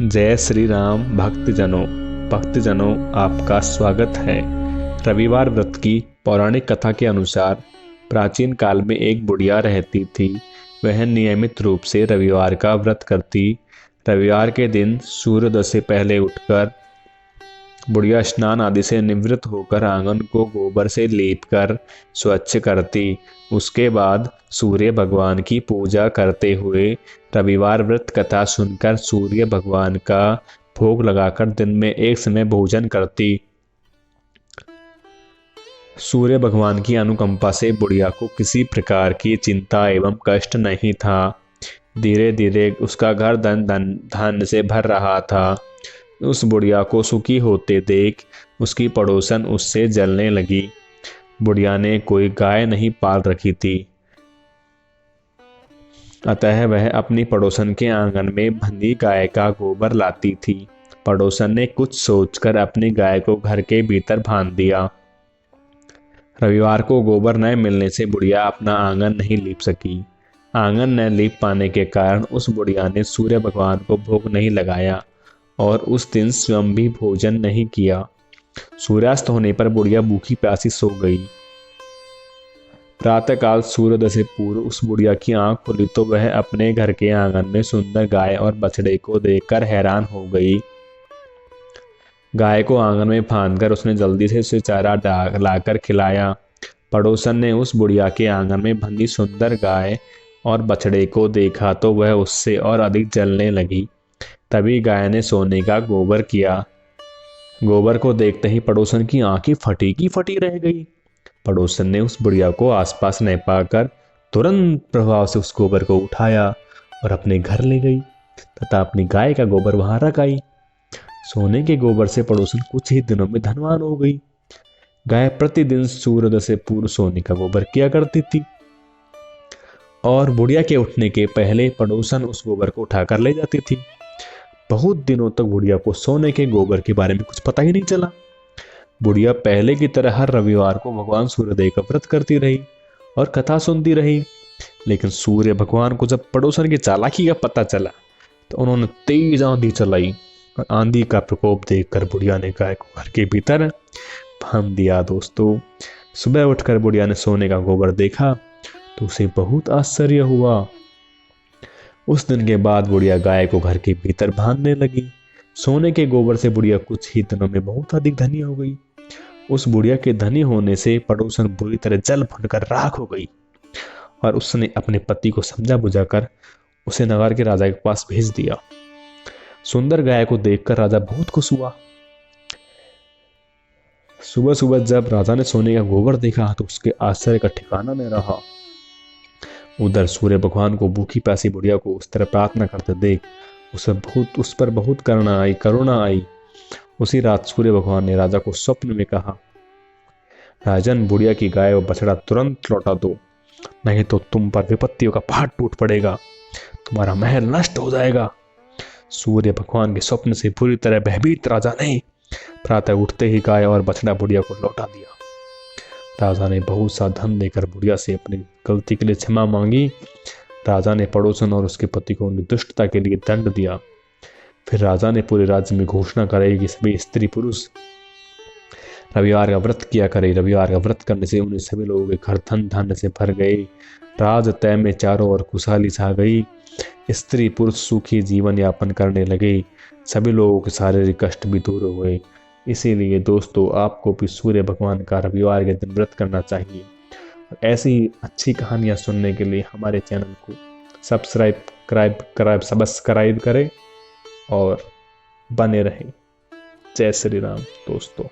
जय श्री राम भक्तजनों आपका स्वागत है। रविवार व्रत की पौराणिक कथा के अनुसार प्राचीन काल में एक बुढ़िया रहती थी। वह नियमित रूप से रविवार का व्रत करती। रविवार के दिन सूर्योदय से पहले उठकर बुढ़िया स्नान आदि से निवृत्त होकर आंगन को गोबर से लीपकर स्वच्छ करती। उसके बाद सूर्य भगवान की पूजा करते हुए रविवार व्रत कथा सुनकर सूर्य भगवान का भोग लगाकर दिन में एक समय भोजन करती। सूर्य भगवान की अनुकंपा से बुढ़िया को किसी प्रकार की चिंता एवं कष्ट नहीं था। धीरे धीरे उसका घर धन से भर रहा था। उस बुढ़िया को सुखी होते देख उसकी पड़ोसन उससे जलने लगी। बुढ़िया ने कोई गाय नहीं पाल रखी थी, अतः वह अपनी पड़ोसन के आंगन में बंधी गाय का गोबर लाती थी। पड़ोसन ने कुछ सोचकर अपनी गाय को घर के भीतर बांध दिया। रविवार को गोबर न मिलने से बुढ़िया अपना आंगन नहीं लीप सकी। आंगन न लीप पाने के कारण उस बुढ़िया ने सूर्य भगवान को भोग नहीं लगाया और उस दिन स्वयं भी भोजन नहीं किया। सूर्यास्त होने पर बुढ़िया भूखी प्यासी सो गई। प्रातःकाल सूर्योदय से पूर्व उस बुढ़िया की आंख खुली तो वह अपने घर के आंगन में सुंदर गाय और बछड़े को देखकर हैरान हो गई। गाय को आंगन में बांधकर उसने जल्दी से उसे चारा लाकर खिलाया। पड़ोसन ने उस बुढ़िया के आंगन में बंधी सुंदर गाय और बछड़े को देखा तो वह उससे और अधिक जलने लगी। तभी गाय ने सोने का गोबर किया। गोबर को देखते ही पड़ोसन की आंखें फटी की फटी रह गई। पड़ोसन ने उस बुढ़िया को आसपास न पाकर तुरंत प्रभाव से उस गोबर को उठाया और अपने घर ले गई तथा अपनी गाय का गोबर वहां रख आई। सोने के गोबर से पड़ोसन कुछ ही दिनों में धनवान हो गई। गाय प्रतिदिन सूर्योदय से पूर्व सोने का गोबर किया करती थी और बुढ़िया के उठने के पहले पड़ोसन उस गोबर को उठाकर ले जाती थी। बहुत दिनों तक बुढ़िया को सोने के गोबर के बारे में कुछ पता ही नहीं चला। बुढ़िया पहले की तरह हर रविवार को भगवान सूर्योदय का व्रत करती रही और कथा सुनती रही। लेकिन सूर्य भगवान को जब पड़ोसन की चालाकी का पता चला तो उन्होंने तेज आंधी चलाई और आंधी का प्रकोप देखकर बुढ़िया ने गाय को घर के भीतर बांध दिया। दोस्तों, सुबह उठकर बुढ़िया ने सोने का गोबर देखा तो उसे बहुत आश्चर्य हुआ। उस दिन के बाद बुढ़िया गाय को घर के भीतर बांधने लगी। सोने के गोबर से बुढ़िया कुछ ही दिनों में बहुत अधिक धनी हो गई। उस बुढ़िया के धनी होने से पड़ोसन बुरी तरह जल भुनकर राख हो गई और उसने अपने पति को समझा बुझाकर उसे नगर के राजा के पास भेज दिया। सुंदर गाय को देखकर राजा बहुत खुश हुआ। सुबह सुबह जब राजा ने सोने का गोबर देखा तो उसके आश्चर्य का ठिकाना न रहा। उधर सूर्य भगवान को भूखी प्यासी बुढ़िया को उस तरह प्रार्थना करते देख उस पर बहुत करुणा आई। उसी रात सूर्य भगवान ने राजा को स्वप्न में कहा, राजन, बुढ़िया की गाय और बछड़ा तुरंत लौटा दो, नहीं तो तुम पर विपत्तियों का पहाड़ टूट पड़ेगा, तुम्हारा महल नष्ट हो जाएगा। सूर्य भगवान के स्वप्न से पूरी तरह भयभीत राजा ने प्रातः उठते ही गाय और बछड़ा बुढ़िया को लौटा दिया। राजा ने बहुत सा धन देकर बुढ़िया से अपनी गलती के लिए क्षमा मांगी। राजा ने पड़ोसन और उसके पति को उनकी दुष्टता के लिए दंड दिया। फिर राजा ने पूरे राज्य में घोषणा कराई कि सभी स्त्री पुरुष रविवार का व्रत किया करे। रविवार का व्रत करने से उन्हें सभी लोगों के घर धन धान्य से भर गए। राज तय में चारों ओर खुशहाली छा गई। स्त्री पुरुष सुखी जीवन यापन करने लगे। सभी लोगों के शारीरिक कष्ट भी दूर हुए। इसीलिए दोस्तों, आपको भी सूर्य भगवान का रविवार के दिन व्रत करना चाहिए। ऐसी अच्छी कहानियां सुनने के लिए हमारे चैनल को सब्सक्राइब करें और बने रहें। जय श्री राम दोस्तों।